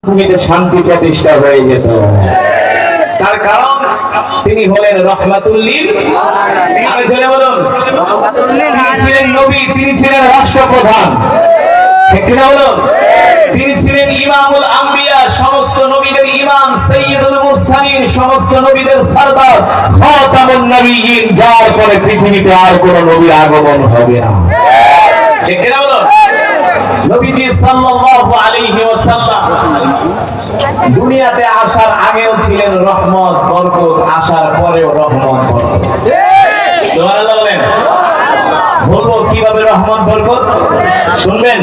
পৃথিবীতে শান্তি প্রতিষ্ঠা হয়ে যেত। তার কারণ তিনি হলেন রহমাতুল লিল আলামিন। আরে জোরে বলুন, তিনি ছিলেন নবী, তিনি ছিলেন রাষ্ট্রপ্রধান, ঠিক কিনা বলুন? তিনি ছিলেন ইমামুল আম্বিয়া, সমস্ত নবীদের ইমাম, সাইয়্যিদুল মুরসালিন, সমস্ত নবীদের সরদার, খাতামুন নবিয়্যিন, যার পরে পৃথিবীতে আর কোনো নবীর আগমন হবে না, ঠিক কিনা বলুন? নবীজি সাল্লাল্লাহু আলাইহি ওয়াসাল্লাম দুনিয়াতে আসার আগেও ছিলেন রহমত বরকত, আসার পরেও রহমত বরকত। সুবহানাল্লাহ বলেন। বলবো কিভাবে রহমত বরকত, শুনবেন?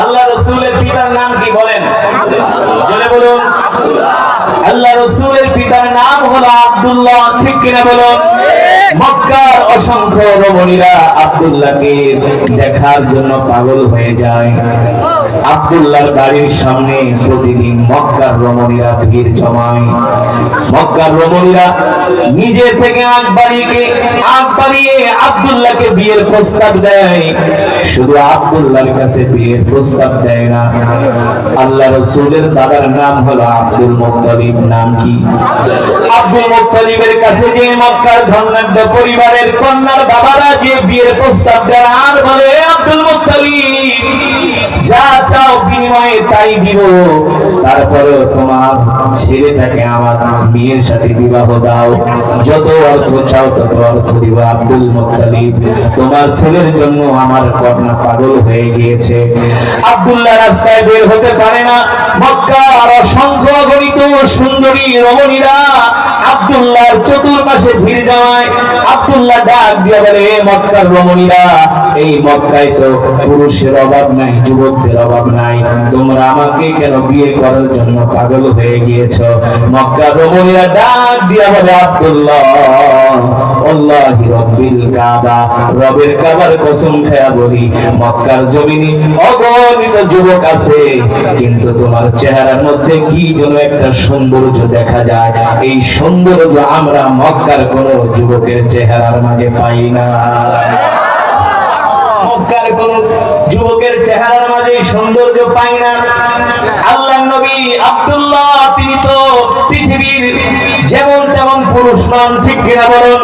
আল্লাহ রাসূলের পিতার নাম কি বলেন? জোরে বলুন। আল্লাহ রাসূলের পিতার নাম হলো আব্দুল্লাহ, ঠিক কিনা বলুন? মক্কার অসংখ্য রমণীরা আব্দুল্লাহকে দেখার জন্য পাগল হয়ে যায়। আব্দুল্লাহর বাড়ির সামনে প্রতিদিন মক্কার রমণীরা ভিড় জমায়। মক্কার রমণীরা নিজে থেকে আগ বাড়িয়ে আব্দুল্লাহকে বিয়ের প্রস্তাব দেয়। শুধু আব্দুল্লাহর কাছে বিয়ের প্রস্তাব দেয় না, আল্লাহ রাসূলের দাদার নাম হলো আব্দুল মুত্তালিব। নাম কি? আব্দুল মুত্তালিবের কাছে যে মক্কার ধনাঢ্য পরিবারের কন্যার বাবারা যে বিয়ের প্রস্তাব দেয় আর বলে, আব্দুল মুত্তালিব যা চাও বিনিময়ে তাই দিব, তারপরেও তোমার ছেলেটাকে আমার মেয়ের সাথে বিবাহ দাও, যত অর্থ চাও তত অর্থ দিব। আব্দুল মুত্তালিব তোমার ছেলের জন্য আমার কন্যা পাগল হয়ে গিয়েছে। আব্দুল্লাহ রাস্তায় বের হতে পারে না। মক্কার অসংখ্য গণিত সুন্দরী রমণীরা আব্দুল্লাহর চতুর্পাশে ভিড় জমায়। আব্দুল্লাহ ডাক দিয়ে বলে, মক্কার রমণীরা, এই মক্কায় তো পুরুষের অভাব নাই, যুবকদের অভাব নাই, তোমরা আমাকে কেন বিয়ে করার জন্য পাগল হয়ে গিয়েছো? মক্কার রমণীরা ডাক দিয়ে বলে, আব্দুল্লাহ আল্লাহি রাব্বিল কাবা, রবের কাবার কসম খেয়ে বলি, মক্কার জমিনে অগণিত যুবক আছে, কিন্তু তোমার চেহারার মধ্যে কি যেন একটা সৌন্দর্য দেখা যায়, এই সৌন্দর্য আমরা মক্কার কোন যুবকের চেহারার মাঝে পাই না। মক্কার কোন যুবকের চেহারার মাঝে সৌন্দর্য পাই না। আল্লাহর নবী আব্দুল্লাহ তিনি তো পৃথিবীর যেমন তেমন পুরুষ নন, ঠিক কিনা বলুন?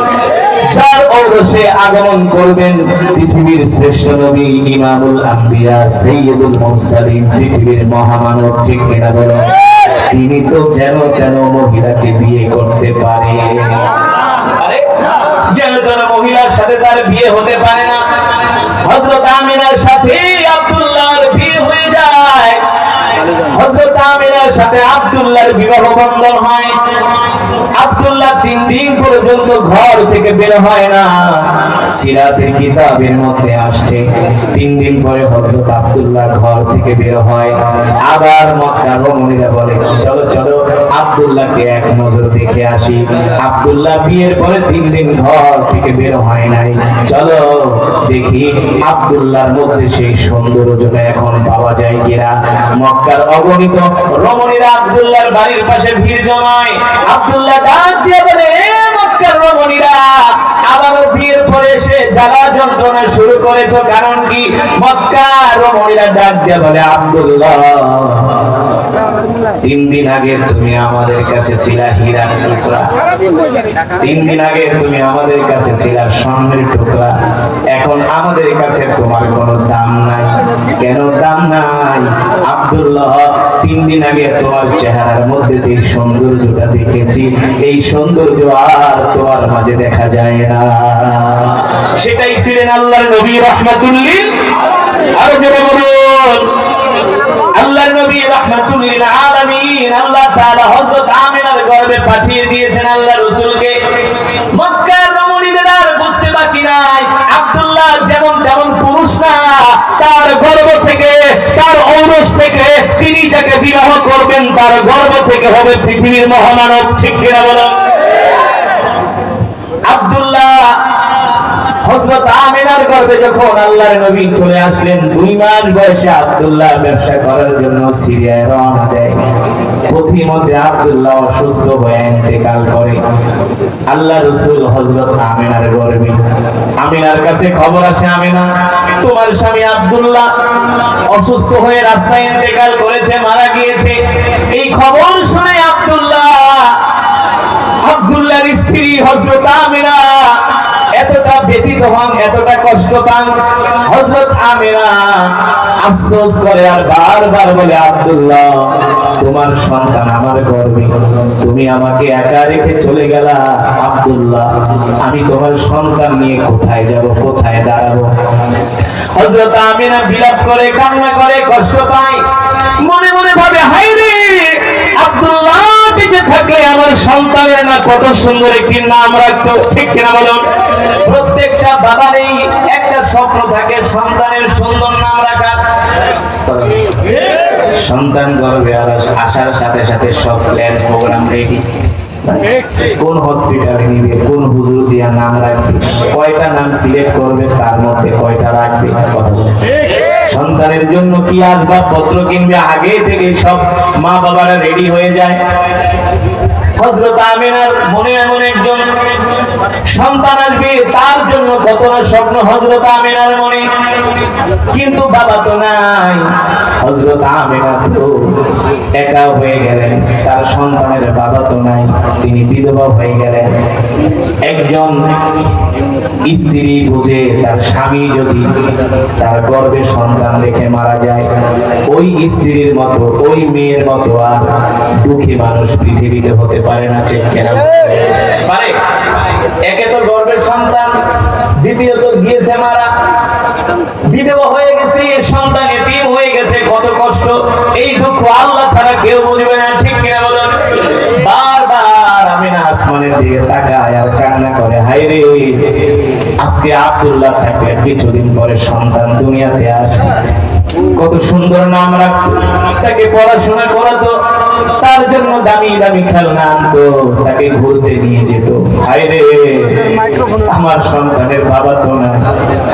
যার ঔরসে আগমন করবেন পৃথিবীর শ্রেষ্ঠ নবী, ইমামুল আম্বিয়া, সাইয়্যিদুল মুরসালিন, পৃথিবীর মহামানব, ঠিক কিনা বলুন? তিনি তো যেন তেন মহিলাকে বিয়ে করতে পারে। আরে যেন তেন মহিলার সাথে তার বিয়ে হতে পারে না। হযরত আমিনার সাথে আব্দুল্লাহর বিয়ে হয়ে যায়। হযরত আমিনার সাথে আব্দুল্লাহর বিবাহ বন্ধন হয়। আব্দুল্লাহ 3 দিন পর্যন্ত ঘর থেকে বের হয় না। সিরাতের কিতাবের মধ্যে আসছে 3 দিন পরে হযরত আব্দুল্লাহ ঘর থেকে বের হয়। আবার মক্কার রমণীরা বলে, চলো চলো আব্দুল্লাহকে এক নজর দেখে আসি। আব্দুল্লাহ বিয়ের পরে 3 দিন ঘর থেকে বের হয় নাই, চলো দেখি আব্দুল্লাহর মধ্যে সেই সৌন্দর্যটা এখন পাওয়া যায় কিনা। মক্কার অগণিত রমণীরা আব্দুল্লাহর বাড়ির পাশে ভিড় জমায়। আব্দুল্লাহ ডাক দিয়ে বলে, মক্কার রমণীরা আবারও বিয়ের পরে এসে জ্বালা যন্ত্রণা শুরু করেছো, কারণ কি? মক্কার রমণীরা ডাক দিয়ে বলে, আব্দুল্লাহ 3 দিন আগে তুমি আমাদের কাছে ছিলা হীরার টুকরা, 3 দিন আগে তুমি আমাদের কাছে ছিলা স্বর্ণের টুকরা, এখন আমাদের কাছে তোমার কোনো দাম নাই। কেন দাম নাই? আব্দুল্লাহ 3 দিন আগে তোমার চেহারার মধ্যে যে সৌন্দর্যটা দেখেছি, এই সৌন্দর্য আর তোমার মাঝে দেখা যায় না। সেটাই ছিলেন আল্লাহর নবী রাহমাতুল লিল আরো জোরে বলুন, আল্লাহর নবী রাহমাতুল লিল আলামিন। আল্লাহ তাআলা হযরত আমিনার গর্ভে পাঠিয়ে দিয়েছেন আল্লাহ রাসূলকে। মক্কার রমণীরা আর বুঝতে বাকি নাই, আব্দুল্লাহ যেমন তেমন পুরুষ না, তার গর্ভ থেকে, তার ঔরস থেকে তিনি যাকে বিবাহ করবেন তার গর্ভ থেকে হবে পৃথিবীর মহামানব, ঠিক কিনা বলুন? আব্দুল্লাহ হযরত আমিনার গর্ভে যখন আল্লাহর নবী চলে আসলেন, 2 মাস বয়সে আব্দুল্লাহ ব্যবসা করার জন্য সিরিয়ায় রওনা দেয়। পথিমধ্যে আব্দুল্লাহ অসুস্থ হয়ে ইন্তেকাল করে। আল্লাহ রাসূল হযরত আমিনার গর্ভে, আমিনার কাছে খবর আসে, আমিনা তোমার স্বামী আব্দুল্লাহ অসুস্থ হয়ে রাস্তায় ইন্তেকাল করেছে, মারা গিয়েছে। এই খবর শুনে আব্দুল্লাহর স্ত্রী হযরত আমিনা এতটা ব্যথিত হন, এতটা কষ্ট পান। হযরত আমিনা আফসোস করে আর বারবার বলে, আব্দুল্লাহ তোমার সন্তান আমার গর্ভে, তুমি আমাকে একা রেখে চলে গেলা। আব্দুল্লাহ আমি তোমার সন্তান নিয়ে কোথায় যাব, কোথায় দাঁড়াবো? হযরত আমিনা বিলাপ করে, কান্না করে, কষ্ট পায়, মনে মনে ভাবে, হায় রে আব্দুল্লাহ বেঁচে থাকলে আমার সন্তানের না কত সুন্দর একটি নাম রাখতো, ঠিক কিনা বলুন? প্রত্যেকটা বাবারই একটা স্বপ্ন থাকে সন্তানের সুন্দর নাম রাখার। সন্তান গর্ভে আসার সাথে সাথে সব প্ল্যান প্রোগ্রাম রেডি। কোন হসপিটালে নিবে, কোন হুজুর দিয়া নাম রাখবে, কয়টা নাম সিলেক্ট করবে, তার মধ্যে কয়টা রাখবে, কথা বলে। সন্তানের জন্য কি আসবাবপত্র কিনবে, আগে থেকে সব মা বাবারা রেডি হয়ে যায়। হযরত আমিনার মনে এমন একজন সন্তান আসবে, তার জন্য কত না স্বপ্ন হযরত আমিনার মনে, কিন্তু বাবা তো নাই। হযরত আমিনা তো একা হয়ে গেলেন, তার সন্তানের বাবা তো নাই, তিনি বিধবা হয়ে গেলেন। একজন স্ত্রী বুঝে তার স্বামী যদি তার গর্ভে সন্তান রেখে মারা যায়, ওই স্ত্রীর মতো, ওই মেয়ের মতো আর দুঃখী মানুষ পৃথিবীতে হতে পারে না, ঠিক কেনা পারে? একে তো গর্ভের সন্তান, দ্বিতীয়ত গিয়েছে মারা, বিধবা হয়ে গেছে, সন্তান এতিম হয়ে গেছে, কত কষ্ট। এই দুঃখ আল্লাহ ছাড়া কেউ বুঝবে না, ঠিক কিনা বলুন? বারবার আমিনা আসমানের দিকে তাকায় আর কান্না করে, হায় রে আজকে আব্দুল্লাহ থাকলে কিছুদিন পরে সন্তান দুনিয়াতে আসবে, কত সুন্দর নাম রাখতো, তাকে পড়াশোনা করাতো, তার জন্য দামি দামি খেলনা আনতো, তাকে ঘুরতে নিয়ে যেত। হায় রে আমার সন্তানের বাবা তো না,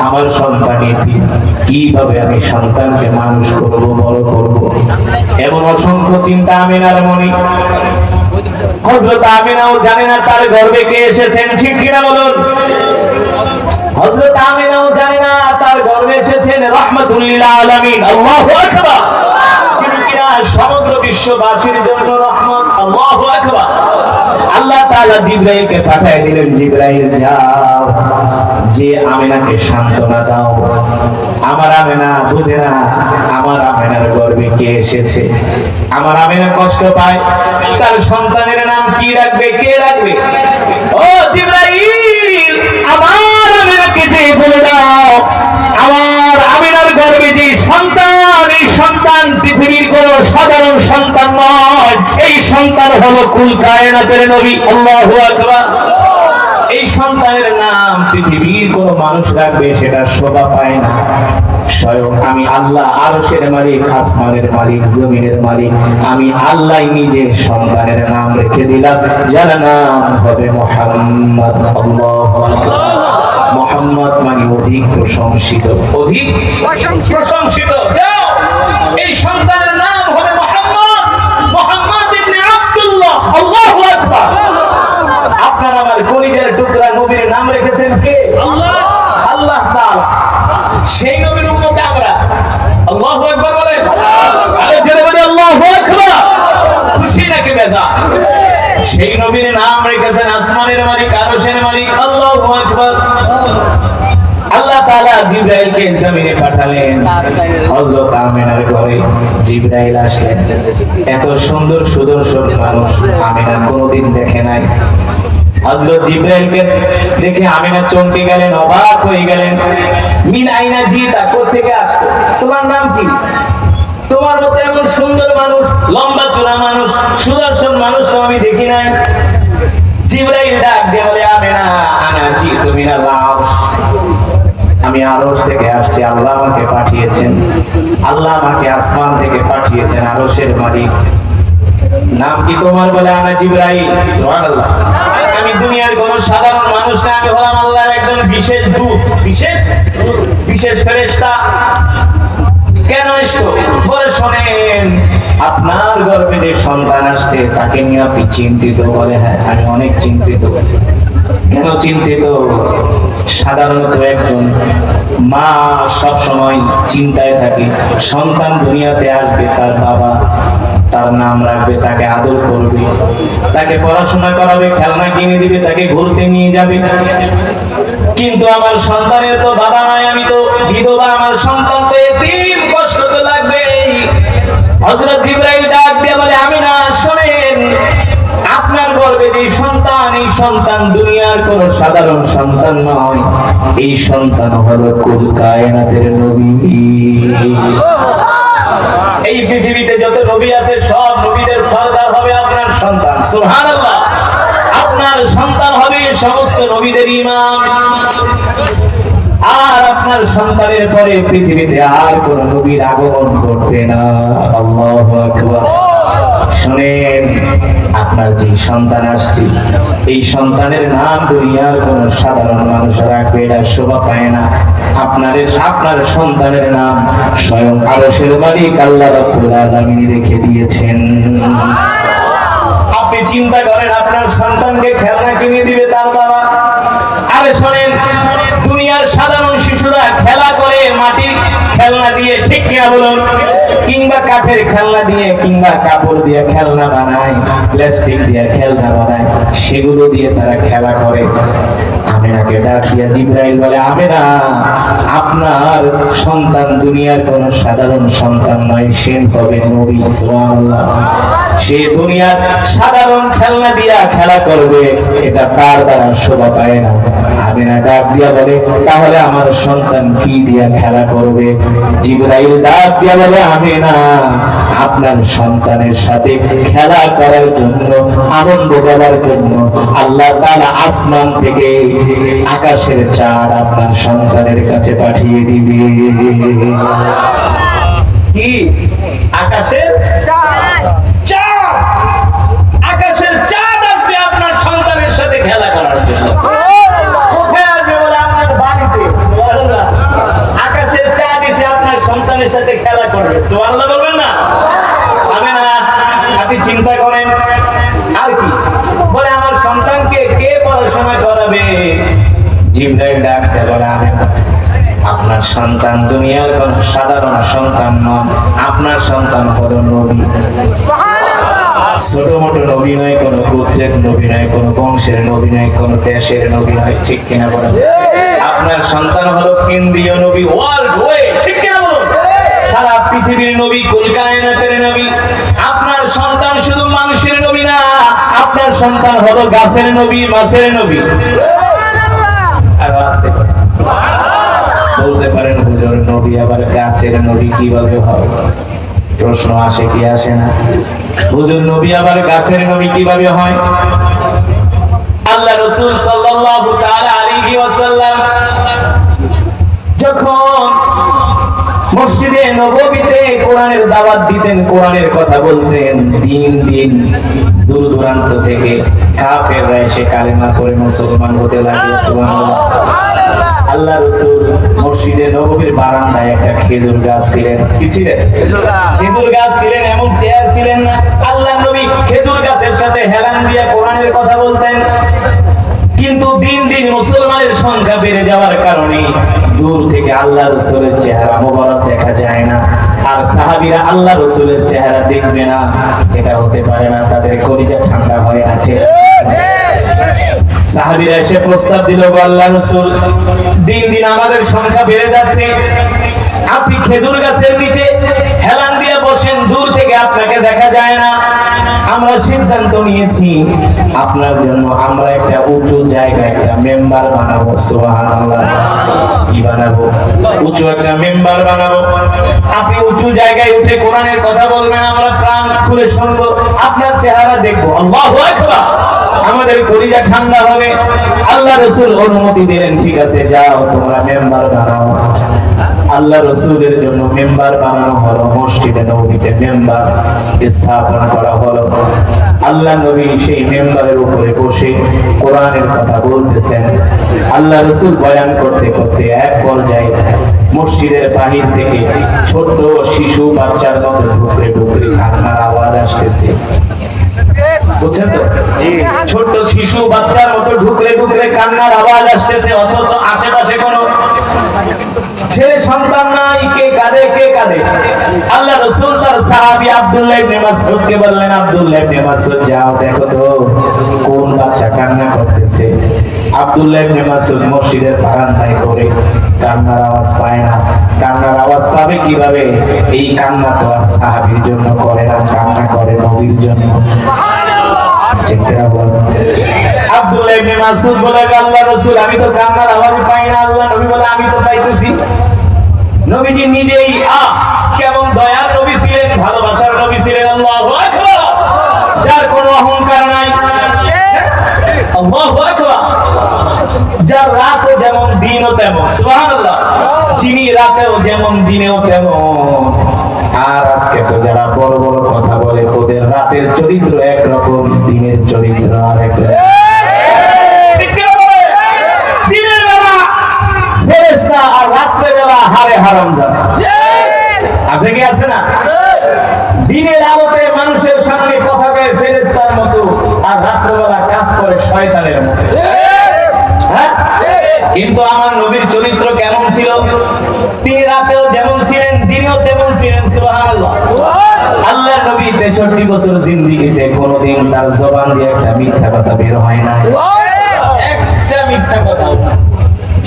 আমার সন্তান এতিম, কিভাবে আমি সন্তানকে মানুষ করব, বড় করব? এমন অসংখ্য চিন্তা আমিনার মনে। হযরত আমিনাও জানে না তার গর্ভে কে এসেছেন, ঠিক কিনা বলুন? হযরত আমিনাও জানে না তার গর্ভে এসেছেন রাহমাতুল লিল আলামিন, আল্লাহু আকবার, যিনি কিনা সমগ্র বিশ্ববাসীর জন্য রহমত। আল্লাহু আকবার। আল্লাহ তাআলা জিবরাইলকে পাঠিয়ে দিলেন, জিবরাইল যাও, যে আমিনাকে সান্ত্বনা দাও, আমার আমিনা বুঝে না আমার আমিনার গর্ভে কে এসেছে, আমার আমিনা কষ্ট পায়, তার সন্তানের নাম কি রাখবে, কে রাখবে? ও জিবরাইল, আমার আমিনাকে যে বলে দাও, আমার আমিনার গর্ভে যে সন্তান, এই সন্তান পৃথিবীর কোনো সাধারণ সন্তান নয়, এই সন্তান হলো কুল কায়নাতের নবী। আল্লাহু আকবার। এই সন্তানের নাম পৃথিবীর কোনো মানুষ রাখবে সেটা শোভা পায় না, স্বয়ং আমি আল্লাহ আরশের মালিক, আসমানের মালিক, জমিনের মালিক, আমি আল্লাহ নিজে সন্তানের নাম রেখে দিলাম, যার নাম হবে মুহাম্মদ। আল্লাহু আকবার। মুহাম্মদ মানে অধিক প্রশংসিত, অধিক প্রশংসিত। যাও, এই সন্তানের নাম হবে মুহাম্মদ, মুহাম্মদ ইবনে আব্দুল্লাহ। আল্লাহু আকবার। আপনার আমার কলিজার টুকরা নবীর নাম রেখেছেন কে? আল্লাহ, আল্লাহ তাআলা। সেই নবীর উম্মত আমরা। আল্লাহু আকবার বলেন। আরে জোরে বলে আল্লাহু আকবার। খুশি নাকি বেজার? সেই নবীর নাম রেখেছেন আসমানের মালিক, আরশের মালিক। আল্লাহু আকবার। আল্লাহ তাআলা জিবরাইলকে জমিনে পাঠালেন। হযরত আমিনার ঘরে জিবরাইল আসলেন। এত সুন্দর সুদর্শন মানুষ আমিনা কোনোদিন দেখে নাই। হযরত জিবরাইলকে দেখে আমিনা চমকে গেলেন, অবাক হয়ে গেলেন। মিন আইনা জিতা, কোথা থেকে আসছো? তোমার নাম কি? তোমার মতো এমন সুন্দর মানুষ, লম্বা চূড়া মানুষ, সুদর্শন মানুষ তো আমি দেখি নাই। জিবরাইল ডাক দিয়ে বলে, আমিনা আনা জিতু মিনাল আরশ, আমি আরশ থেকে আসছি, আল্লাহ আমাকে পাঠিয়েছেন, আল্লাহ আমাকে আসমান থেকে পাঠিয়েছেন, আরশের মালিক। নাম কি তোমার? বলে, আনা জিবরাইল। সুবহানাল্লাহ। আমি দুনিয়ার কোন সাধারণ মানুষ না, আমি হলাম আল্লাহর একজন একজন বিশেষ দূত, বিশেষ ফেরেশতা। কেন এসো? বলে শোনেন, আপনার গর্ভে যে সন্তান আসছে তাকে নিয়ে আপনি চিন্তিত। বলে হ্যাঁ, আমি অনেক চিন্তিত। কেন চিন্তিত? সাধারণত একজন মা সব সময় চিন্তায় থাকে, সন্তান দুনিয়াতে আসবে, তার বাবা তার নাম রাখবে, তাকে আদর করবে, তাকে পড়াশোনা করাবে, খেলনা কিনে দিবে, তাকে ঘুরতে নিয়ে যাবে। কিন্তু আমার সন্তানের তো বাবা নাই, আমি তো বিধবা, আমার সন্তান তো এতিম, কষ্ট তো লাগবে। হযরত জিবরাইল ডাক দিয়ে বলে আমিনা শোনেন, আপনার গর্ভে যে সন্তান, এই সন্তান দুনিয়ার কোন সাধারণ সন্তান নয়, এই সন্তান হলো কুল কায়নাতের নবী। এই পৃথিবীতে যত নবী আছে সব নবীদের সরদার হবে আপনার সন্তান। সুবহানাল্লাহ। আপনার সন্তান হবে সমস্ত নবীদের ইমাম। আর আপনার সন্তানের পরে পৃথিবীতে আর কোন নবীর আগমন ঘটবে না। আল্লাহু আকবার। শুনেন, আপনার যে সন্তান আসছে, এই সন্তানের নাম দুনিয়ার কোন সাধারণ মানুষ রাখবে, এটা শোভা পায় না। আপনার সন্তানের নাম স্বয়ং আরশের মালিক আল্লাহ রাব্বুল আলামিন রেখে দিয়েছেন। আপনি চিন্তা করেন, আপনার সন্তানকে খেলনা কিনে দিবে তার বাবা। আরে শোনেন, দুনিয়ার সাধারণ শিশুরা খেলা করে মাটির খেলনা দিয়ে, ঠিক কিনা বলুন, কিংবা কাঠের খেলনা দিয়ে, কিংবা কাপড় দিয়ে খেলনা বানায়, প্লাস্টিক দিয়ে খেলনা বানায়, সেগুলো দিয়ে তারা খেলা করে। আমিনাকে ডাক দিয়া জিবরাইল বলে আমিনা, আপনার সন্তান দুনিয়ার কোন সাধারণ সন্তান নয়, সে হবে নবী। সুবহানাল্লাহ। সে দুনিয়ার সাধারণ খেলনা দিয়া খেলা করবে, এটা তার দ্বারা শোভা পায় না। আমিনা ডাক দিয়া বলে তাহলে আমার সন্তান কি দিয়া খেলা করবে? জিবরাইল ডাক দিয়া বলে আমিনা, আপনার সন্তানের সাথে খেলা করার জন্য, আনন্দ করার জন্য আল্লাহ তাআলা আসমান থেকে আকাশের চাঁদ আপনার সন্তানের কাছে পাঠিয়ে দিবে। কি? আকাশের চাঁদ। আকাশের চাঁদ আসবে আপনার সন্তানের সাথে খেলা করার জন্য। কোথায় আসবে? বলে আপনার বাড়িতে। সুবহানাল্লাহ। আকাশের চাঁদ এসে আপনার সন্তানের সাথে খেলা করবে। সুবহানাল্লাহ বলবেন না? হবে না? আপনি চিন্তা করেন। আর কি বলে, আমার সন্তানকে কে পড়াশোনা করাবে? জিবরাইল ডাকতে বলে আমিনা, আপনার সন্তান দুনিয়ার কোন সাধারণ সন্তান নন, আপনার সন্তান হলো নবী। ছোট মোটো নবী নয়, কোন গোত্রের নবী নয়, কোন বংশের নবী নয়, কোন দেশের নবী নয়, ঠিক কিনা বলেন? আপনার সন্তান হলো কেন্দ্রীয় নবী, ওয়ার্ল্ড ওয়াইড, ঠিক কিনা বলুন? সারা পৃথিবীর নবী, কুল কায়নাতের নবী। আপনার সন্তান শুধু মানুষের নবী না, আপনার সন্তান হলো গাছের নবী, মাছের নবী। আর আসতে পারে বলতে পারেন হুজুর, নবী আবার গাছের নবী কিভাবে হয়? প্রশ্ন আসে কি আসে না? হুজুর, নবী আবার গাছের নবী কিভাবে হয়? আল্লাহ রাসূল সাল্লাল্লাহু তাআলা আলাইহি ওয়াসাল্লাম যখন মসজিদে নববীতে কোরআনের দাওয়াত দিতেন, কোরআনের কথা বলতেন, দিন দিন দূর দূরান্ত থেকে কাফেররা এসে কালেমা পড়ে মুসলমান হতে লাগলো। সুবহানাল্লাহ। আল্লাহ রাসূল মসজিদে নববীর বারান্দায় একটা খেজুর গাছ ছিলেন। কি ছিলেন? খেজুর গাছ ছিলেন। এমন চেয়ার ছিলেন না, আল্লাহ নবী খেজুর গাছের সাথে হেলান দিয়ে কোরআনের কথা বলতেন। কিন্তু দিন দিন মুসলমানের সংখ্যা বেড়ে যাওয়ার কারণে দূর থেকে আল্লাহ রাসূলের চেহারা মোবারক দেখা যায় না। আর সাহাবীরা আল্লাহ রাসূলের চেহারা দেখবে না, এটা হতে পারে না, তাদের কলিজা ঠান্ডা হয়ে আছে। সাহাবীরা এসে প্রস্তাব দিল, আল্লাহ রাসূল, দিন দিন আমাদের সংখ্যা বেড়ে যাচ্ছে, আপনি খেজুর গাছের নিচে হেলান দিয়ে বসেন, দূর থেকে আপনাকে দেখা যায় না। আমরা সিদ্ধান্ত নিয়েছি আপনার জন্য আমরা একটা উঁচু জায়গা, একটা মেম্বার বানাবো। সুবহানাল্লাহ। কি বানাবো? উঁচু একটা মেম্বার বানাবো। আপনি উঁচু জায়গায় উঠে কোরআনের কথা বলবেন, আমরা প্রাণ খুলে শুনবো, আপনার চেহারা দেখবো। আল্লাহু আকবার। আমাদের কলিজা ঠান্ডা হবে। আল্লাহ রাসূল অনুমতি দিলেন, ঠিক আছে যাও তোমরা মেম্বার বানাও। আল্লাহ রসুলের জন্য মেম্বার বানানো হলো, মসজিদে নববীতে মেম্বার স্থাপন করা হলো। আল্লাহ নবী সেই মেম্বারের উপরে বসে কোরআনের কথা বলতেছেন। আল্লাহ রসুল বয়ান করতে করতে এক পর্যায়ে মসজিদের বাহির থেকে ছোট্ট শিশু বাচ্চার মতো ঢুকরে ঢুকরে কান্নার আওয়াজ আসতেছে। বুঝছেন তো? ছোট্ট শিশু বাচ্চার মতো ঢুকরে ঢুকরে কান্নার আওয়াজ আসতেছে, অথচ আশেপাশে কোনো ছেলে সন্তান নাই। কে কাঁদে, কে কাঁদে? আল্লাহ রাসূল তার সাহাবী আব্দুল্লাহ ইবনে মাসউদকে বললেন, আব্দুল্লাহ ইবনে মাসউদ যাও দেখো তো কোন বাচ্চা কান্না করতেছে। আব্দুল্লাহ ইবনে মাসউদ মসজিদের বারান্দায় করে কান্নার আওয়াজ পায় না। কান্নার আওয়াজ পাবে কিভাবে? এই কান্না তো আর সাহাবীর জন্য করে না, কান্না করে নবীর জন্য। আব্দুল্লাহ ইবনে মাসউদ বলে, আল্লাহ রাসূল আমি তো কান্নার আওয়াজ পাই না। আল্লাহ নবী বলে, আমি তো পাইতেছি। নবীজি নিজেই কেমন দয়ার নবী ছিলেন, ভালোবাসার নবী ছিলেন। আল্লাহু আকবার। যার কোনো অহংকার নাই। আল্লাহু আকবার। যার রাতও যেমন দিনও তেমন। সুবহানাল্লাহ। যিনি রাতেও যেমন দিনেও তেমন। আর আজকে তো যারা বড় বড় কথা বলে ওদের রাতের চরিত্র একরকম, দিনের চরিত্র আরেক রকম। দিনের বেলা ফেরেশতা আর রাতের বেলা হারে হারামজাদা। আছে কি আছে না? দিনের আলোতে মানুষের সামনে কথা কয় ফেরেশতার মতো, আর রাতের বেলা কাজ করে শয়তানের মতো। হ্যাঁ? কিন্তু আমার নবীর চরিত্র কেমন ছিল? তিনি রাতেও যেমন ছিলেন, দিনেও তেমন ছিলেন। সুবহানাল্লাহ। আল্লাহর নবী 63 বছর জিন্দেগিতে কোনোদিন তার জবান দিয়ে একটা মিথ্যা কথা বের হয় না। একটা মিথ্যা কথা,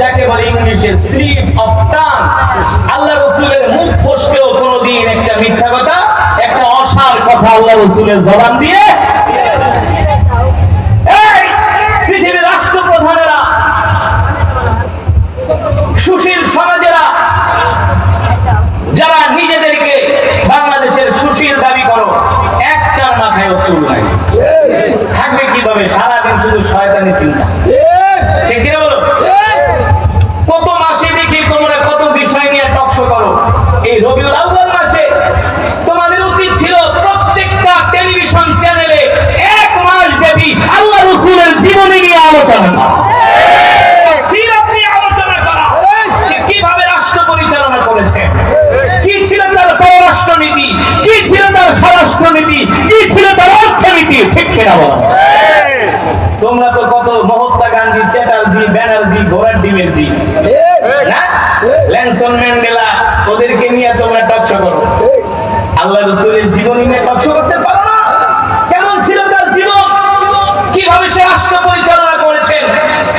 যাকে বলে ইংলিশে স্লিপ অফ টাং। আল্লাহ রাসূলের মুখ ফসকেও কোনোদিন একটা মিথ্যা কথা, একটা অসার কথা আল্লাহ রাসূলের জবান দিয়ে। এই পৃথিবীর রাষ্ট্রপ্রধানেরা, সুশীল সমাজেরা, যারা নিজেদেরকে বাংলাদেশের সুশীল দাবি করো, একটার মাথায় চুল নাই। থাকবে কিভাবে? সারাদিন শুধু শয়তানি চিন্তা। ঠিক কিনা বলো? কত মাসে দেখি তোমরা কত বিষয় নিয়ে টকশো করো। এই রবিউল আউয়াল মাসে তোমাদের উচিত ছিল প্রত্যেকটা টেলিভিশন চ্যানেলে এক মাস ব্যাপী আল্লাহ রাসূলের জীবনী নিয়ে আলোচনা করা, সিরাত নিয়ে আলোচনা করা। সে কিভাবে রাষ্ট্র পরিচালনা করেছে, কি ছিল তার পররাষ্ট্রনীতি, কি ছিল তার স্বরাষ্ট্রনীতি, কি ছিল তার অর্থনীতি। ঠিক কিনা বলো? তোমরা তো কত মহাত্মা গান্ধী, চ্যাটার্জি, ব্যানার্জি, ঘোড়ার ডিমের জি, ল্যানসন ম্যান্ডেলা, ওদেরকে নিয়ে তোমরা টকশো করো। আল্লাহ রাসূলের জীবনী নিয়ে টকশো করতে পারো না? কেমন ছিল তার জীবন, কিভাবে সে রাষ্ট্র পরিচালনা করেছেন,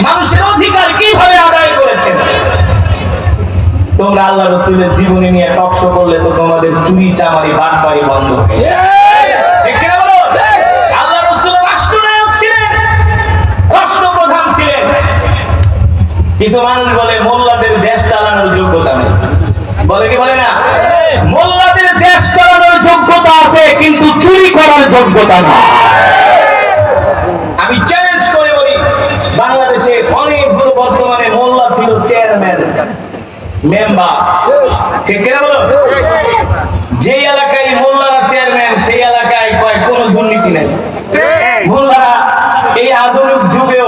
মানুষের অধিকার কিভাবে আদায় করেছেন। তোমরা আল্লাহ রাসূলের জীবনী নিয়ে টকশো করলে তো তোমাদের চুরি চামারি বাটপারি বন্ধ হয়ে যাবে। ঠিক কিনা বলো? আল্লাহ রাসূল রাষ্ট্রনায়ক ছিলেন, রাষ্ট্রপ্রধান ছিলেন। কিছু মানুষ বলে মোল্লাদের দেশ চালানোর যোগ্যতা নেই। বলে কি বলে না? মোল্লাদের দেশ চালানোর যোগ্যতা আছে, কিন্তু চুরি করার যোগ্যতা না। আমি চ্যালেঞ্জ করে বলি, বাংলাদেশে অনেকগুলো বর্তমানে মোল্লা ছিল চেয়ারম্যান, মেম্বার। ঠিক কিনা বলো? যে এলাকায় মোল্লারা চেয়ারম্যান, সেই এলাকায় কয় কোনো দুর্নীতি নেই। মোল্লারা এই আধুনিক যুগেও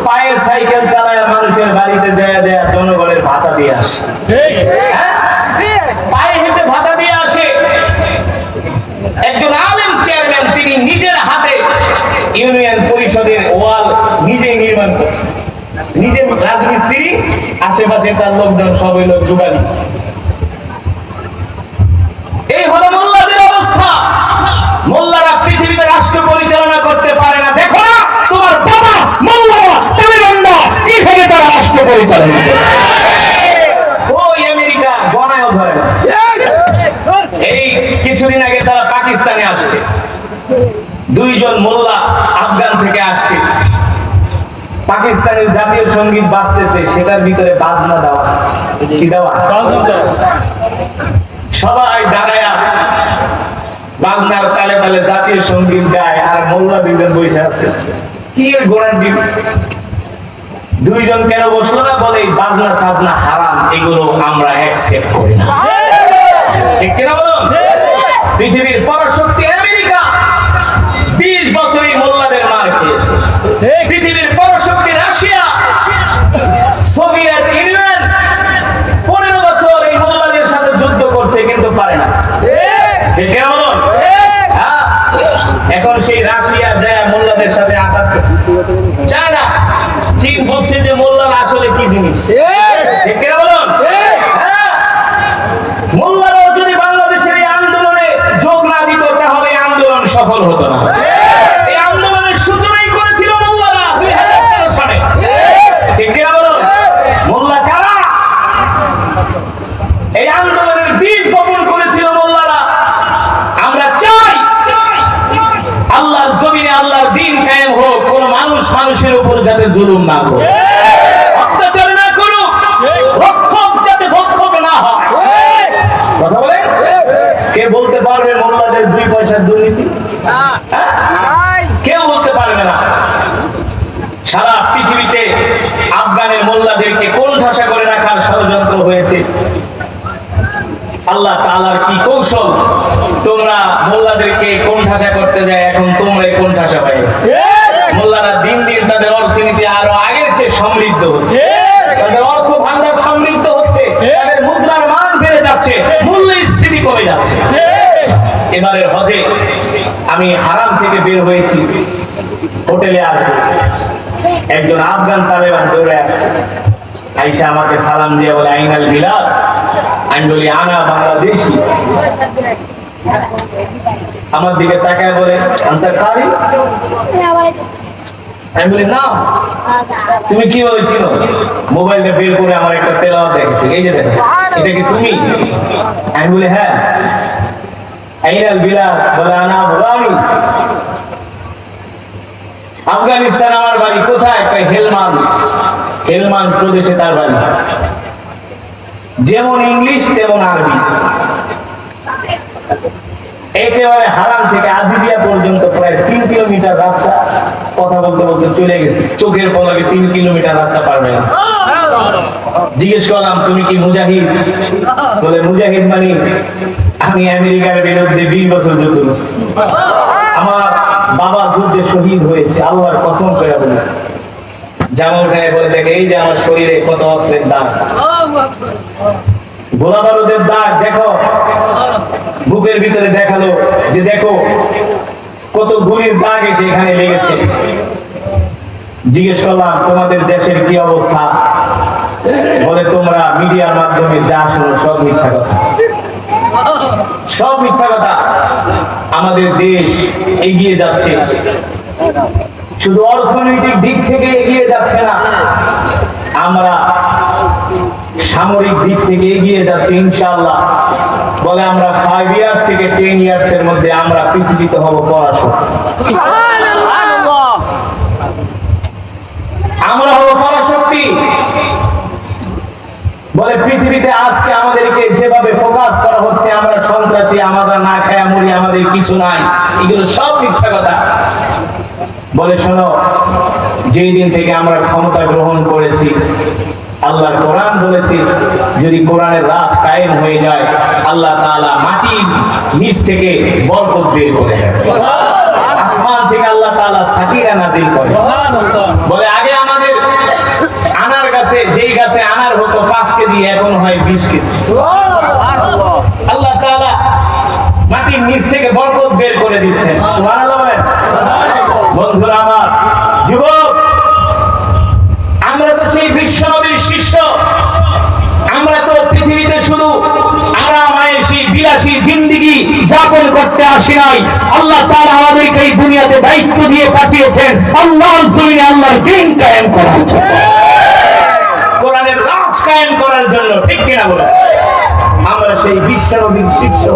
পায়ের সাইকেল চালায় মানুষের বাড়িতে দেয়া দেয়া জনগণের ভাতা দিয়ে আসে। পায়ে হেঁটে ভাতা দিয়ে আসে। একজন আলেম চেয়ারম্যান, তিনি নিজের হাতে ইউনিয়ন পরিষদের ওয়াল নিজেই নির্মাণ করছে, নিজে রাজমিস্ত্রি, আশেপাশে তার লোকজন সবাই লোক যুগালি। এই হলো মোল্লাদের অবস্থা। মোল্লারা পৃথিবীতে রাষ্ট্র পরিচালনা করতে পারে না। দেখো না তোমার বাবা মোল্লা তালেবানরা কিভাবে তারা রাষ্ট্র পরিচালনা করছে। ওই আমেরিকা গণায়ও ধরে না। এই কিছুদিন আগে তারা পাকিস্তানে আসছে, দুইজন মোল্লা আফগান থেকে আসছে। পাকিস্তানের জাতীয় সঙ্গীত বাজতেছে, সেটার ভিতরে বাজনা দেওয়া, কি দেওয়া, সবাই দাঁড়ায়া বাজনার তালে তালে জাতীয় সঙ্গীত গায়, আর মোল্লা দুইজন বসে আছে। কি এর গোড়ার ডিম? দুইজন কেন বসলো না? বলে এই বাজনা টাজনা হারাম, এগুলো আমরা অ্যাকসেপ্ট করি না। ঠিক কিনা বলুন? পৃথিবীর পরাশক্তি আমেরিকা 20 বছরই মোল্লাদের মার খেয়েছে। পৃথিবীর পরাশক্তি রাশিয়া, সোভিয়েত ইউনিয়ন 15 বছর এই মোল্লাদের সাথে যুদ্ধ করছে, কিন্তু পারে না। ঠিক কিনা বলুন? এখন সেই রাশিয়া যায় মোল্লাদের সাথে আঘাত চায় না। চীন বলছে যে মোল্লারা আসলে কি জিনিস। ঠিক কিনা বলুন? মোল্লারাও যদি বাংলাদেশের এই আন্দোলনে যোগ না দিত তাহলে আন্দোলন সফল হতো না। এই আন্দোলনের সূচনাই করেছিল মোল্লারা 2013 সালে। ঠিক কিনা বলুন? মোল্লা কারা? এই আন্দোলনের বীজ বপন করেছিল মোল্লারা। আমরা চাই আল্লাহর জমিনে আল্লাহর দ্বীন কায়েম হোক, কোন মানুষ মানুষের উপর যাতে জুলুম না করে, অত্যাচার না করুক, রক্ষক যাতে ভক্ষক না হয়। কথা বলেন? কে বলতে পারবে মোল্লাদের 2 পয়সার দুর্নীতি? কেউ বলতে পারবে না। সারা পৃথিবীতে আফগানের মোল্লাদেরকে কোণঠাসা করে রাখার ষড়যন্ত্র হয়েছে। আল্লাহ তাআলার কি কৌশল, তোমরা মোল্লাদেরকে কোণঠাসা করতে যায়, এখন তোমরাই কোণঠাসা হয়ে গেছে। মোল্লারা দিন দিন তাদের অর্থনীতি আরো আগের চেয়ে সমৃদ্ধ হচ্ছে, তাদের অর্থ ভান্ডার সমৃদ্ধ হচ্ছে, তাদের মুদ্রার মান বেড়ে যাচ্ছে, মূল্যস্ফীতি কমে যাচ্ছে। এবারের হজে আমি হারাম থেকে বের হয়েছি, হোটেলে আসবো, একজন আফগান তালেবান দৌড়ে আসছে, আইসা আমাকে সালাম দিয়ে বলে আইনাল বিলাদ। আমি বলি আনা বাংলাদেশি। আমার দিকে তাকায় বলে আন্তা কারি। আমি বলি না। তুমি কিভাবে চিনো? মোবাইলটা বের করে আমার একটা তেলাওয়াত দেখেছি, এই যে দেখো, এটা কি তুমি? আমি বলি হ্যাঁ। আইনাল বিলাদ বলে আনা আফগানি। আফগানিস্তান আমার বাড়ি। কোথায়? হেলমান্দ প্রদেশে তার বাড়ি। যেমন ইংলিশ তেমন আরবি। একেবারে হারাম থেকে আজিজিয়া পর্যন্ত প্রায় 3 কিলোমিটার রাস্তা, কথা বলতে বলতে চলে গেছে। চোখের পলকে 3 কিলোমিটার রাস্তা পারবে না। জিজ্ঞেস করলাম তুমি কি মুজাহিদ? বলে মুজাহিদ মানে আমি আমেরিকার বিরুদ্ধে 20 বছর যুদ্ধ করছি, আমার বাবা যুদ্ধে শহীদ হয়েছে, আল্লাহর কসম করে বলে। জামাল গায়ে বলে দেখে এই যে আমার শরীরে কত অস্ত্রের দাগ, গোলা বারুদের দাগ দেখো। বুকের ভিতরে দেখালো যে দেখো কত গুলির দাগ এসে এখানে লেগেছে। জিজ্ঞেস করলাম তোমাদের দেশের কি অবস্থা? বলে তোমরা মিডিয়ার মাধ্যমে যা শুনো সব মিথ্যা কথা, সব মিথ্যা কথা। আমাদের দেশ এগিয়ে যাচ্ছে, শুধু অর্থনৈতিক দিক থেকে এগিয়ে যাচ্ছে না, আমরা সামরিক দিক থেকে এগিয়ে যাচ্ছি ইনশাআল্লাহ। বলে আমরা 5 ইয়ার্স থেকে 10 ইয়ার্স এর মধ্যে আমরা পৃথিবীতে হব পরাশক্তি। আমরা হব পরাশক্তি। বলে পৃথিবীতে আজকে আমাদেরকে যেভাবে ফোকাস করা হচ্ছে, আমরা সন্ত্রাসী, আমরা না খায়া মরি, আমাদের কিছু নাই, এগুলো সব মিথ্যা কথা। বলে শোনো, যেই দিন থেকে আমরা ক্ষমতা গ্রহণ করেছি, আল্লাহর কোরআন বলেছে যদি কোরআনের রাজ কায়েম হয়ে যায়, আল্লাহ তাআলা মাটির নিচ থেকে বরকত বের করে দেয়, আসমান থেকে আল্লাহ তাআলা সাকিনা নাজিল করে। বলে আগে আমাদের আনার গাছে, যেই গাছে আনার হতো 5 কেজি, এখন হয় 20 কেজি। আল্লাহ তাআলা মাটির নিচ থেকে বরকত বের করে দিচ্ছেন। সুবহানাল্লাহ বলেন। বন্ধুরা আমার, যুবক, আমরা তো সেই বিশ্বনবীর শিষ্য। আমরা তো পৃথিবীতে শুধু আরাম আয়েশি বিলাসী জিন্দেগি যাপন করতে আসি নাই। আল্লাহ তাআলা আমাদেরকে এই দুনিয়াতে দায়িত্ব দিয়ে পাঠিয়েছেন আল্লাহর জমিনে আল্লাহর দ্বীন কায়েম করার জন্য, কোরআনের রাজ কায়েম করার জন্য। ঠিক কিনা বলেন? আমরা সেই বিশ্বনবীর শিষ্য।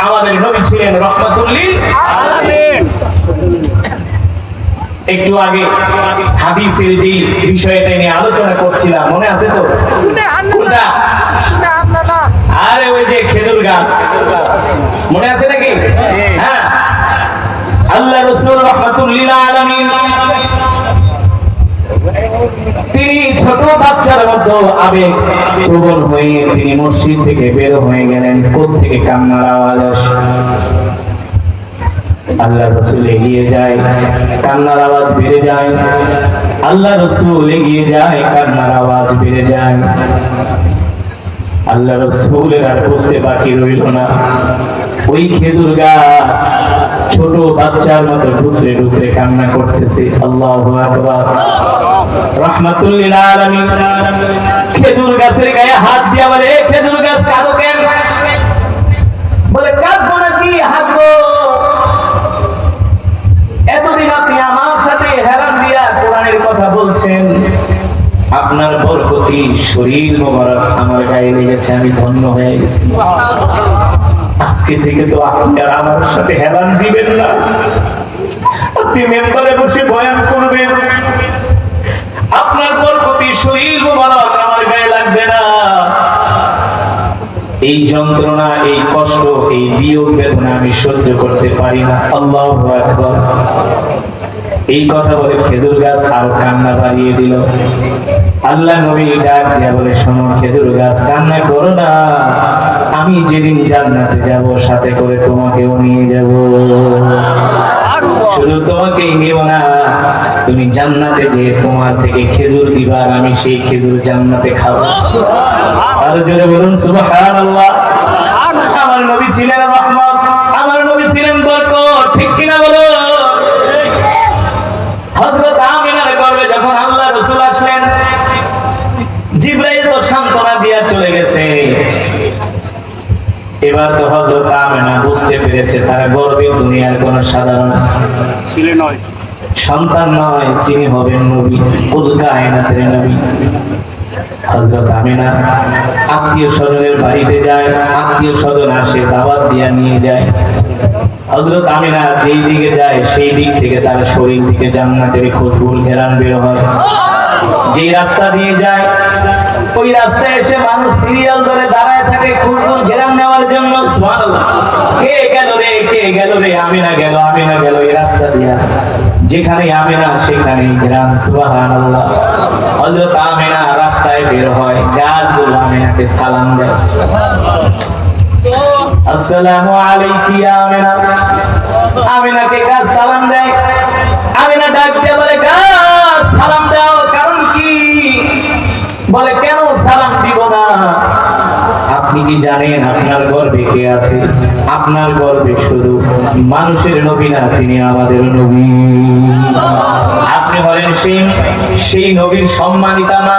আমাদের নবী ছিলেন রাহমাতুল লিল আলামিন। একটু আগে হাদিসের যে বিষয়টা নিয়ে আলোচনা করছিলাম, মনে আছে তো? কোনটা? আরে ওই যে খেজুর গাছ, মনে আছে নাকি? হ্যাঁ, আল্লাহ রাসূল রাহমাতুল লিল আলামিন তিনি ছোট বাচ্চার মতো আবেগ প্রবল হয়ে তিনি মসজিদ থেকে বের হয়ে গেলেন। কোত্থেকে কান্নার আওয়াজ আসে। আল্লাহ রাসূল এগিয়ে যায়, কান্নার আওয়াজ বেড়ে যায়। আল্লাহ রাসূল এগিয়ে যায়, কান্নার আওয়াজ বেড়ে যায়। আল্লাহ রাসূলের আর বুঝতে বাকি রইল না, ওই খেজুর গাছ ছোট বাচ্চার মতো ঢুকরে ঢুকরে কান্না করতেছে। আল্লাহু আকবার। রাহমাতুল লিল আলামিন খেজুর গাছের গায়ে হাত দিয়া বলে, খেজুর গাছ কাঁদো কেন? বলে কাঁদবো নাকি, হাসবো। এতদিন আপনি আমার সাথে হেরান দিয়া কোরআনের কথা বলছেন, আপনার বরকতি শরীর মোবারক আমার গায়ে লেগেছে, আমি ধন্য হয়ে গেছি। আজকে থেকে তো আপনি আর আমার সাথে হেরান দিবেন না, আপনি মেম্বারে বসে বয়ান করবেন, আপনার বরকতি শরীর মোবারক আমার গায়ে লাগবে না। এই যন্ত্রণা, এই কষ্ট, এই বিয়োগ বেদনা আমি সহ্য করতে পারি না। আল্লাহু আকবার। এই কথা বলে খেজুর গাছ আর কান্না বাড়িয়ে দিল। আল্লাহ নবী ডাক দিয়া বলে, শোনো খেজুর গাছ, কান্না করো না, আমি যেদিন জান্নাতে যাব সাথে করে তোমাকেও নিয়ে যাব। শুধু তোমাকেই নিও না, তুমি জান্নাতে যে তোমার থেকে খেজুর দিবা, আর আমি সেই খেজুর জান্নাতে খাবো। আর জোরে বলুন সুবহানাল্লাহ। আমার নবী ছিলেন রহমত, আমার নবী ছিলেন বরকত, ঠিক কিনা বলো? হযরত আমিনার গর্ভে যখন আল্লাহ রাসূল আসলেন, জিবরাইল তো সান্ত্বনা দিয়া চলে গেছে। এবার তো হযরত আমিনা বুঝতে পেরেছে তার গর্ভে দুনিয়ার কোন সাধারণ ছেলে নয়, সন্তান নয়, যিনি হবেন নবী, কুল কায়নাতের নবী। হযরত আমিনা আত্মীয় স্বজনের বাড়িতে যায়, আত্মীয় স্বজন আসে, দাওয়াত দিয়া নিয়ে যায়। হযরত আমিনা যেই দিকে যায় সেই দিক থেকে তার শরীর থেকে জান্নাতের খুশবুর ঘেরান বের হয়। যে রাস্তা দিয়ে যায় ওই রাস্তায় এসে মানুষ সিরিয়াল ধরে দাঁড়ায় থাকে খুশবুর ঘেরান নেওয়ার জন্য। সুবহানাল্লাহ। কে গেল রে, কে গেল রে? আমিনা গেল, আমিনা গেল এই রাস্তা দিয়া। যেখানে আমিনা সেখানেই ঘেরান। সুবহানাল্লাহ। হযরত আমিনা রাস্তায় বের হয়, গাছগুলো আমিনাকে সালাম দেয়। আসসালামু আলাইকি ইয়া আমিনা। আমিনাকে গাছ সালাম দেয়। আমিনা ডাক দিয়ে বলে, গাছ সালাম দাও, কারণ কি? বলে, কেন সালাম দিব না? আপনি কি জানেন আপনার গর্ভে কে আছে? আপনার গর্ভে শুধু মানুষের নবী না, তিনি আমাদের নবী। আপনি হলেন সেই নবীর সম্মানিতা মা।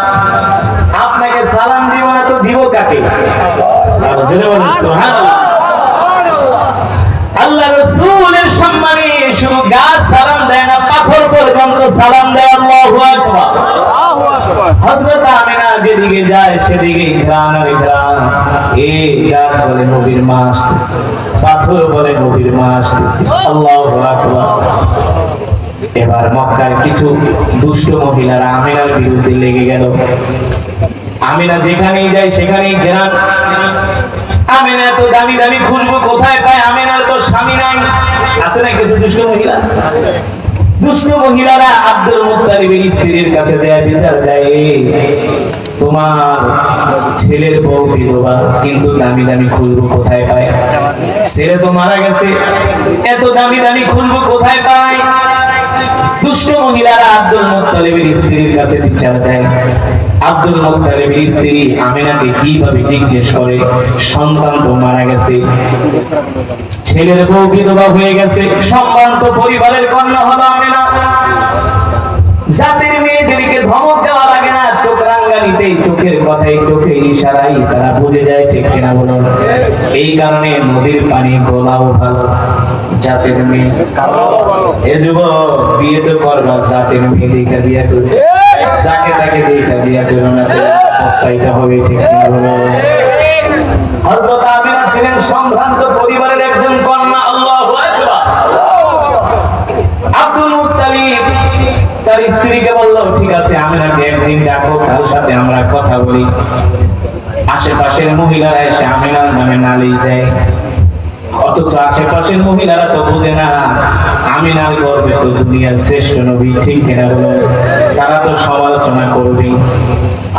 আপনাকে সালাম দিব না তো দিব কাকে? আল্লাহ রাসূলের সম্মানে শুধু গাছ সালাম দেয় না, পাথর পর্যন্ত সালাম দেয়। আল্লাহু আকবার। হযরত আমিনা যেদিকে যায় সেদিকে ঘ্রাণ আর ঘ্রাণ। এই গাছ বলে নবীর মা আসতেছে, পাথর বলে নবীর মা আসতেছে। আল্লাহু আকবার। এবার মক্কার কিছু দুষ্ট মহিলারা আমিনার বিরুদ্ধে লেগে গেল। আমিনা যেখানেই যায় সেখানেই ঘেরান। আমিনা তো দামি দামি খুশবু কোথায় পায়? আমিনার তো স্বামী নাই। আছে না কিছু দুষ্ট মহিলা? দুষ্ট মহিলারা আব্দুল মুত্তালিবের স্ত্রীর কাছে দেয়, বিচার দেয়, তোমার ছেলের বউ বিধবা, কিন্তু দামি দামি খুশবু কোথায় পায়? ছেলে তো মারা গেছে, এত দামি দামি খুশবু কোথায় পায়? দুষ্ট মহিলারা আব্দুল মুত্তালিবের স্ত্রীর কাছে বিচার দেয়। আব্দুল মুত্তালিবের স্ত্রী আমিনাকে কিভাবে জিজ্ঞেস করে, সন্তান তো মারা গেছে, ছেলের বউ বিধবা হয়ে গেছে, সম্ভ্রান্ত পরিবারের কন্যা হলো আমিনা। জাতির মেয়েদেরকে ধমক দেওয়া লাগে না, চোখ রাঙ্গানিতেই, চোখের কথাই, চোখের ইশারাই তারা বুঝে যায়, ঠিক কিনা বলুন? এই কারণে নদীর পানি গোলাও ভালো, জাতের মেয়ে। এ যুবক, বিয়ে তো করবা, জাতের মেয়ে দেখা বিয়ে করবে, যাকে তাকে দেখা বিয়ে করবে না, অবস্থাটা হবে, ঠিক কিনা বলুন? হযরত আমিনা ছিলেন সম্ভ্রান্ত পরিবারের একজন কন্যা। আল্লাহু আকবার। আব্দুল মুত্তালিব তার স্ত্রীকে বলল, ঠিক আছে, আমিনাকে একদিন ডাকো, তার সাথে আমরা কথা বলি। আশেপাশের মহিলারা এসে আমিনার নামে নালিশ দেয়। অথচ আশেপাশের মহিলারা তো বোঝে না আমিনার গর্ভে তো দুনিয়ার শ্রেষ্ঠ নবী, ঠিক কিনা বলো? তারা তো সমালোচনা করবে।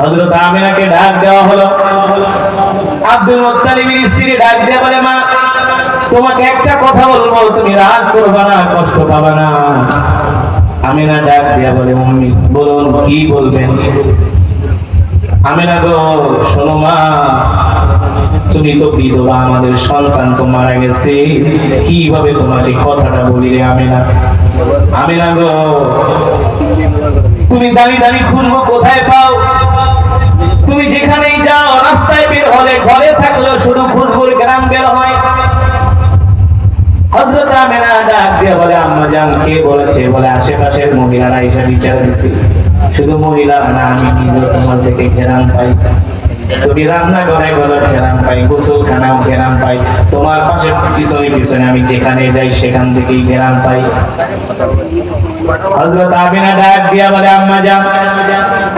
হযরত আমিনাকে ডাক দেওয়া হলো। আব্দুল মুত্তালিবের স্ত্রী ডাক দিয়ে বলে, মা তোমাকে একটা কথা বলবো, তুমি রাগ করবা না, কষ্ট পাবা না। আমিনা ডাক দিয়া বলে, উম্মি বলুন, কি বলবেন? আমিনা গো শোনো মা, তুমি তো বিধবা, আমাদের সন্তান তো মারা গেছে, কিভাবে তোমাকে কথাটা বলি রে আমিনা। আমিনা গো তুমি দামি দামি খুঁজবো কোথায় পাও? তুমি যেখানেই যাও, রাস্তায় বের হলে, ঘরে থাকলেও শুধু খুশবুর গ্রাম বের হয়। হযরত আমিনা ডাক দিয়ে বলে, আম্মা জান কে বলেছে? বলে আশেপাশের মহিলারা এসে বিচার দিচ্ছে। শুধু মহিলা না, আমি নিজে তোমার থেকে ঘেরান পাই। তুমি রান্না ঘরে গেলে ঘেরান পাই, গোসলখানাও ঘেরান পাই, তোমার পাশে পিছনে পিছনে আমি যেখানে যাই সেখান থেকেই ঘেরান পাই। হযরত আমিনা ডাক দিয়া বলে, আম্মা জান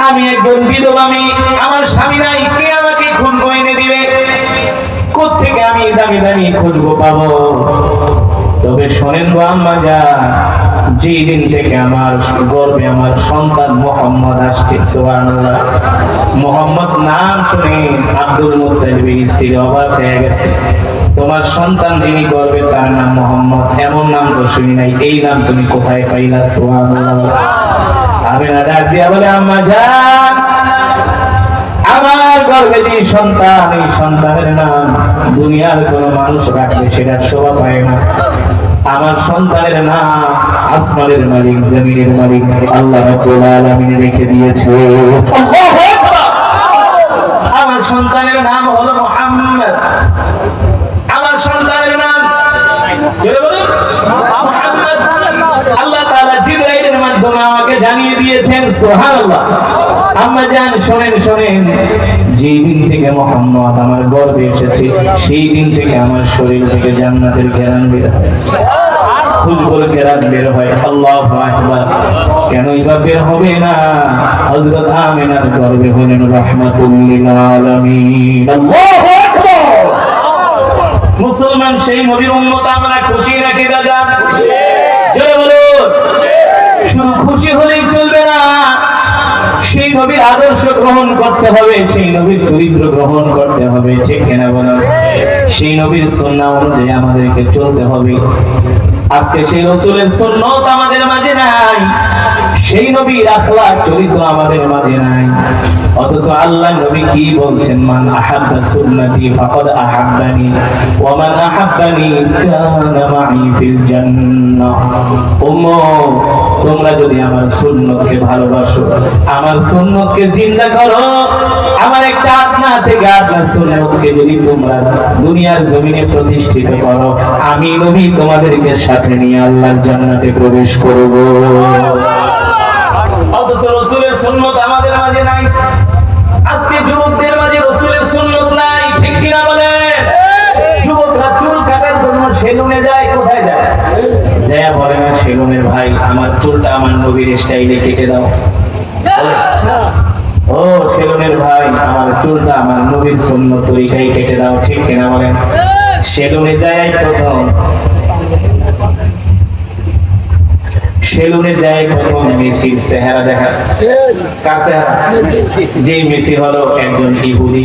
আমি একজন বিধবা, আমি আমার স্বামী নাই, কে আমাকে খুঁজবো এনে দিবে? কোত্থেকে আমি দামি দামি খুঁজবো পাবো? তবে শোনেন গো আম্মা জান, যেই দিন থেকে আমার গর্ভে আমার সন্তান মুহাম্মদ আসছে, সুবহানাল্লাহ, মুহাম্মদ নাম শুনে আব্দুল মুত্তালিবের স্ত্রী অবাক হয়ে গেছে। তোমার সন্তান যিনি গর্ভে তার নাম মুহাম্মদ, এমন নাম তো শুনি নাই, এই নাম তুমি কোথায় পাইলা? সুবহানাল্লাহ। আমিনা ডাক দিয়া বলে, আম্মা জান আমার গর্ভে যে সন্তান, এই সন্তানের নাম দুনিয়ার কোন মানুষ রাখলে সেটা শোভা পায় না। আমার সন্তানের নাম আসমানের মালিক, জমিনের মালিক আল্লাহ রাব্বুল আলামিন রেখে দিয়েছে। আল্লাহু আকবার। আমার সন্তানের নাম হলো মুহাম্মদ। আমার সন্তানের নাম জোরে বলুন মুহাম্মদ। আল্লাহ তাআলা জিবরাইলের মাধ্যমে আমাকে জানিয়ে দিয়েছেন, সুবহানাল্লাহ। আম্মা জান শোনেন শোনেন, যেই দিন থেকে মুহাম্মদ আমার গর্ভে এসেছে, সেই দিন থেকে আমার শরীর থেকে জান্নাতের ঘেরান বের হয়, খুশবুর ঘেরান বের হয়। আল্লাহু আকবার। কেন এবার বের হবে না? হযরত আমিনার গর্ভে হলেন রাহমাতুল লিল আলামিন। আল্লাহু আকবার। মুসলমান সেই নবীর উম্মত, আমরা খুশি নাকি দাদা? জোরে বলুন। শুধু খুশি হলেই চলবে না, সেই নবীর আদর্শ গ্রহণ করতে হবে, সেই নবীর চরিত্র গ্রহণ করতে হবে, ঠিক কিনা বলুন? সেই নবীর সুন্নাহ অনুযায়ী আমাদেরকে চলতে হবে। আজকে সেই রাসূলের সুন্নাত আমাদের মাঝে নাই, সেই নবীর আখলাক চরিত্র আমাদের মাঝে নাই। অথচ আল্লাহ নবী কি বলছেন? মান আহাব্বা সুন্নতি ফাকাদ আহাব্বানি ওয়া মান আহাব্বানি কানা মাই ফিল জান্নাহ। উম্মত, তোমরা যদি আমার সুন্নতকে ভালোবাসো, আমার সুন্নতকে জিন্দা করো, আমার একটা আত্মা থেকে আপনার সুন্নতকে যদি তোমরা দুনিয়ার জমিনে প্রতিষ্ঠিত করো, আমি নবী তোমাদেরকে সাথে নিয়ে আল্লাহর জান্নাতে প্রবেশ করব। অথচ রাসূলের সুন্নাত আমাদের মাঝে নাই। আজকে যুবকদের মাঝে রাসূলের সুন্নাত নাই, ঠিক কিনা বলেন? যুবকরা চুল কাটার জন্য সেলুনে যায়, কোথায় যায়? যায় বলে না সেলুনের ভাই আমার চুলটা আমার নবীর স্টাইলে কেটে দাও। ও সেলুনের ভাই আমার চুলটা আমার নবীর সুন্নত তরিকায় কেটে দাও, ঠিক কিনা বলেন? সেলুনে যায় প্রথম, সেলুনে যায় প্রথম মেসির চেহারা দেখা। কার চেহারা? যে মেসি হলো একজন ইহুদি,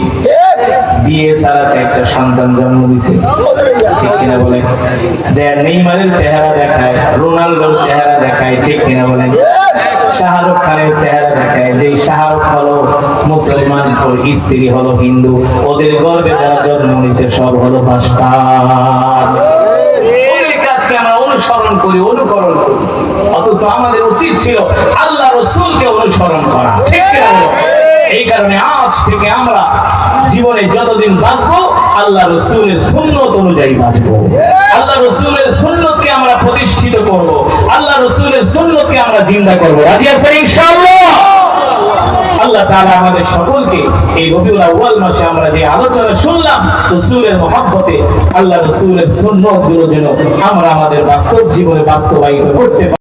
বিয়ে ছাড়া 4টা সন্তান জন্ম দিয়েছে, ঠিক কিনা বলেন? যে নেইমারের চেহারা দেখায়, রোনাল্ডোর চেহারা দেখায়, ঠিক কিনা বলেন? শাহরুখ খানের চেহারা দেখায়, যে শাহরুখ হলো মুসলমান, ওর স্ত্রী হলো হিন্দু, ওদের গর্ভে যারা জন্ম নিয়েছে সব হলো ভাস্কর। ওদের কাজকে আমরা অনুসরণ করি, অনুকরণ করি। অথচ আমাদের উচিত ছিল আল্লাহ রাসূলকে অনুসরণ করা, ঠিক কিনা? এই কারণে আজ থেকে আমরা জীবনে যতদিন বাঁচবো আল্লাহ রাসূলের সুন্নাত অনুযায়ী বাঁচবো। আল্লাহ রাসূলের সুন্নাতকে আমরা প্রতিষ্ঠিত করব, আল্লাহ রাসূলের সুন্নাতকে আমরা জিন্দা করব। রাজি আছেন ইনশাআল্লাহ? আল্লাহ তাআলা আমাদের সকলকে এই রবিউল আউয়াল মাসে আমরা যে আলোচনা শুনলাম রাসূলের মহব্বতে, আল্লাহ রাসূলের সুন্নাতগুলো যেন আমরা আমাদের বাস্তব জীবনে বাস্তবায়িত করতে